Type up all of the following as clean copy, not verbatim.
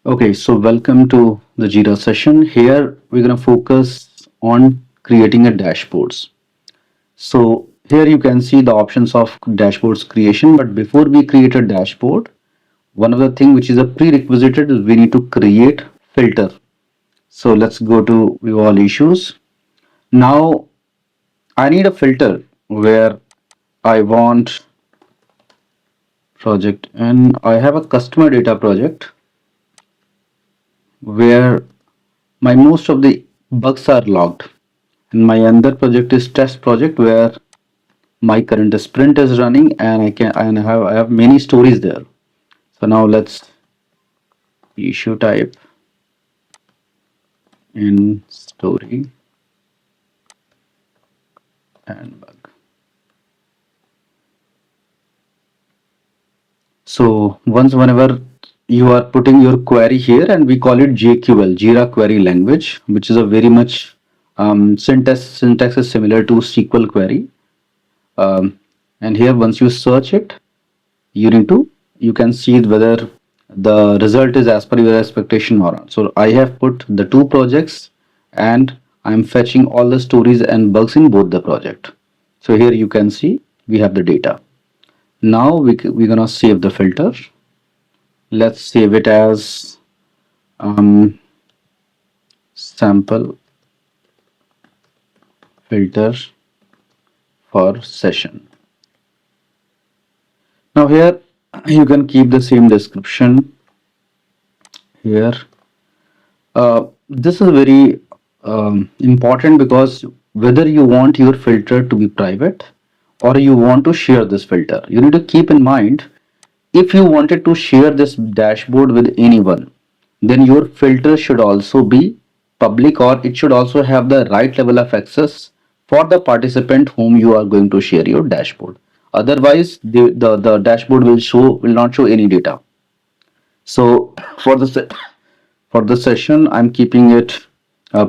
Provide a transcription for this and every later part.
Okay, so welcome to the Jira session. Here we're going to focus on creating a dashboards. So here you can see the options of dashboards creation. But before we create a dashboard, one of the thing which is a prerequisite is we need to create filter. So let's go to view all issues. Now I need a filter where I want project and I have a customer data project where my most of the bugs are logged. And my other project is test project where my current sprint is running and I have many stories there. So now let's issue type in story and bug. So whenever you are putting your query here, and we call it JQL, Jira Query Language, which is a very much syntax is similar to SQL query. Um, and here once you search it, you need to you can see whether the result is as per your expectation or not. So I have put the two projects and I'm fetching all the stories and bugs in both the project. So here you can see we have the data. Now we're gonna save the filter. Let's save it as sample filter for session. Now here you can keep the same description here. This is very important because whether you want your filter to be private or you want to share this filter, you need to keep in mind if you wanted to share this dashboard with anyone, then your filter should also be public or it should also have the right level of access for the participant whom you are going to share your dashboard. Otherwise, the dashboard will not show any data. So for the session, I'm keeping it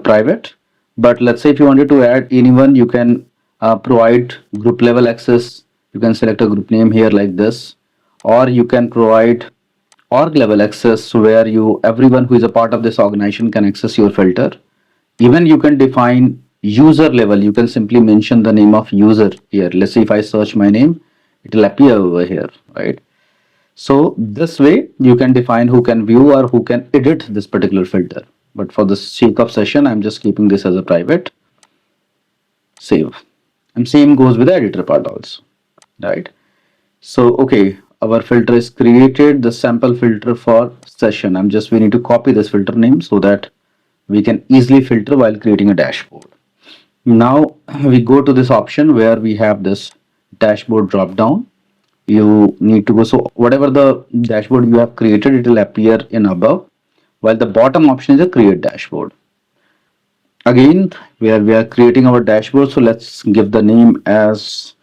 private. But let's say if you wanted to add anyone, you can provide group level access. You can select a group name here like this, or you can provide org level access where you everyone who is a part of this organization can access your filter. Even you can define user level. You can simply mention the name of user here. Let's say if I search my name, it will appear over here, right? So this way you can define who can view or who can edit this particular filter. But for the sake of session, I'm just keeping this as a private. Save. And same goes with the editor part also, right? So, okay, our filter is created, the sample filter for session. We need to copy this filter name so that we can easily filter while creating a dashboard. Now we go to this option where we have this dashboard drop down. You need to go, so whatever the dashboard you have created, it will appear in above, while the bottom option is a create dashboard. Again, we are creating our dashboard, so let's give the name as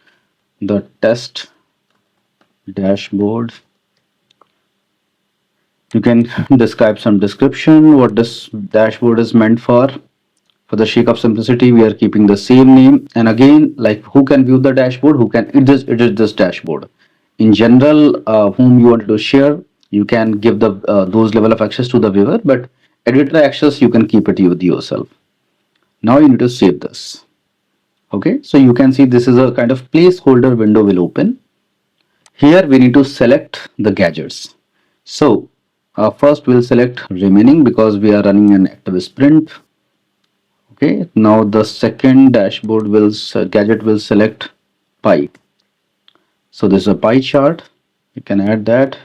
the test dashboard. You can describe some description what this dashboard is meant for. For the sake of simplicity, we are keeping the same name. And again, like who can view the dashboard, who can edit this dashboard. In general, whom you want to share, you can give the those level of access to the viewer, but editor access you can keep it with yourself. Now you need to save this. Okay, so you can see this is a kind of placeholder window will open. Here we need to select the gadgets. So first we'll select remaining because we are running an active sprint. Okay, now the second dashboard will gadget will select pie. So this is a pie chart. You can add that,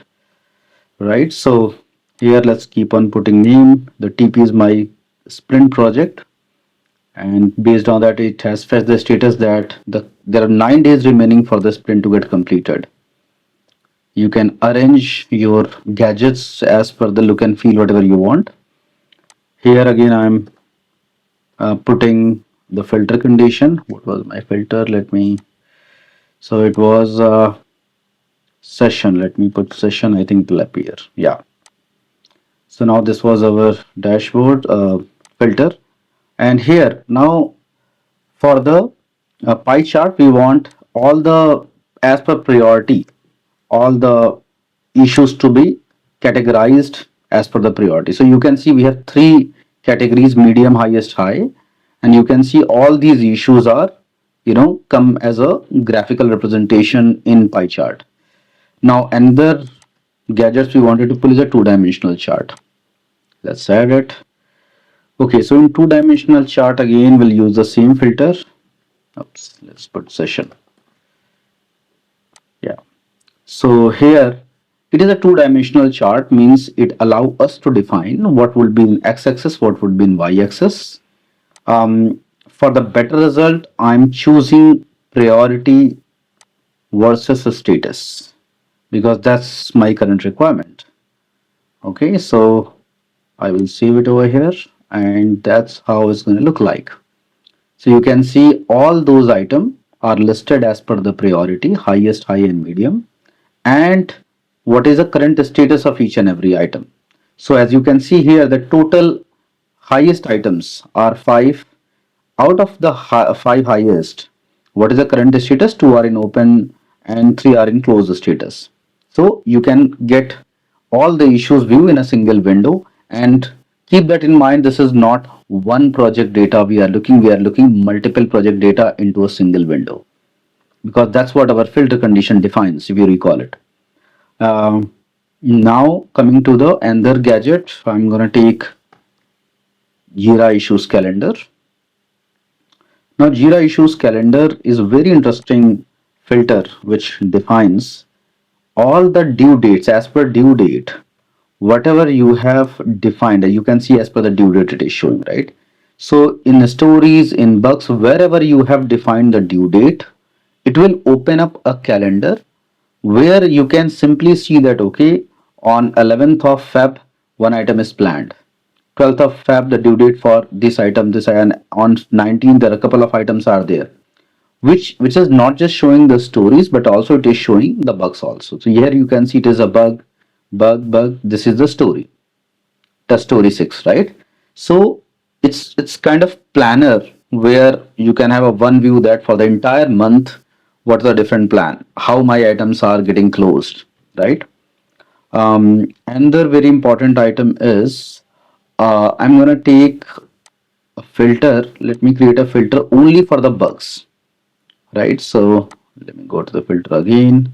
right? So here let's keep on putting name. The TP is my sprint project, and based on that, it has fetched the status that there are 9 days remaining for the sprint to get completed. You can arrange your gadgets as per the look and feel whatever you want. Here again, I'm putting the filter condition. What was my filter? So it was session. Let me put session. I think it will appear. Yeah. So now this was our dashboard filter. And here now for the pie chart, we want all the as per priority, all the issues to be categorized as per the priority. So you can see we have three categories: medium, highest, high, and you can see all these issues are, come as a graphical representation in pie chart. Now another gadgets we wanted to pull is a two-dimensional chart. Let's add it. Okay, so in two-dimensional chart again we'll use the same filter. Oops, let's put session. Yeah. So here it is a two-dimensional chart, means it allow us to define what would be in x-axis, what would be in y-axis. For the better result, I'm choosing priority versus status because that's my current requirement. Okay, so I will save it over here, and that's how it's going to look like. So you can see all those items are listed as per the priority, highest, high, and medium, and what is the current status of each and every item. So as you can see here, the total highest items are 5. Out of the 5 highest, what is the current status? 2 are in open and 3 are in closed status. So you can get all the issues view in a single window, and keep that in mind. This is not one project data we are looking multiple project data into a single window, because that's what our filter condition defines, if you recall it. Now coming to the another gadget, I'm gonna take Jira issues calendar. Now Jira issues calendar is a very interesting filter which defines all the due dates as per due date. Whatever you have defined, you can see as per the due date it is showing, right? So in stories, in bugs, wherever you have defined the due date, it will open up a calendar where you can simply see that, okay, on 11th of Feb, one item is planned. 12th of Feb, the due date for this item, and on 19th, there are a couple of items are there, which is not just showing the stories, but also it is showing the bugs also. So here you can see it is a bug. This is the story, test story 6, right? So it's kind of planner where you can have a one view that for the entire month, what's the different plan, how my items are getting closed, right? Another very important item is I'm gonna take a filter. Let me create a filter only for the bugs, right? So let me go to the filter again,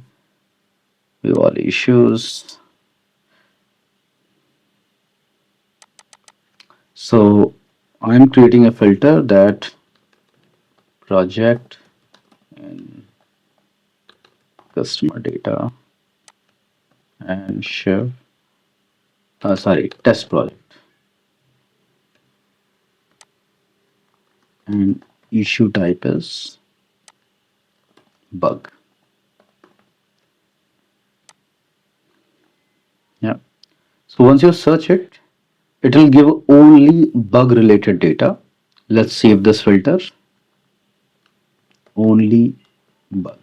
view all issues. So I'm creating a filter that project and customer data and chef, test project, and issue type is bug. Yeah. So once you search it, it will give only bug related data. Let's save this filter, only bug.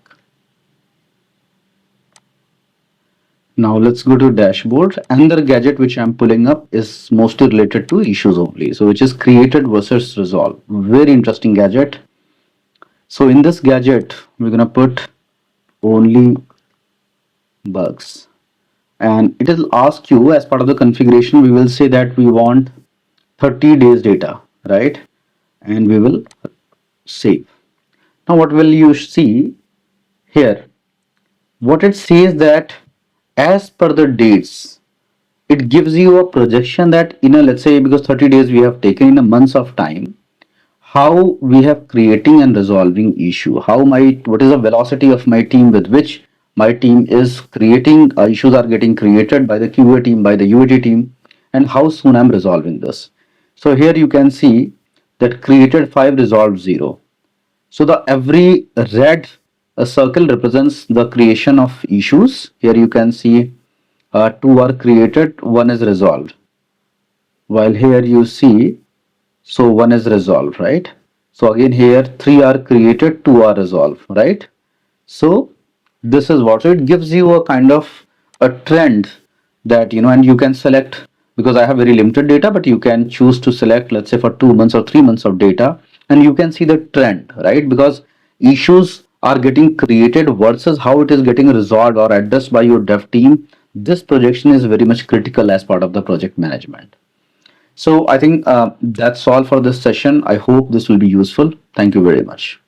Now let's go to dashboard. Another gadget which I'm pulling up is mostly related to issues only. So which is created versus resolve. Very interesting gadget. So in this gadget, we're gonna put only bugs, and it will ask you as part of the configuration. We will say that we want 30 days data, right? And we will save. Now what will you see here? What it says that as per the dates, it gives you a projection that in a, let's say, because 30 days we have taken in a months of time, how we have creating and resolving issue, what is the velocity of my team with which my team is creating issues are getting created by the QA team, by the UAT team, and how soon I'm resolving this. So here you can see that created 5, resolved 0. So the every red circle represents the creation of issues. Here you can see 2 are created, 1 is resolved. While here you see, so 1 is resolved, right? So again here 3 are created, 2 are resolved, right? So this is what, so it gives you a kind of a trend that, and you can select, because I have very limited data, but you can choose to select, let's say, for 2 months or 3 months of data, and you can see the trend, right? Because issues are getting created versus how it is getting resolved or addressed by your dev team. This projection is very much critical as part of the project management. So I think that's all for this session. I hope this will be useful. Thank you very much.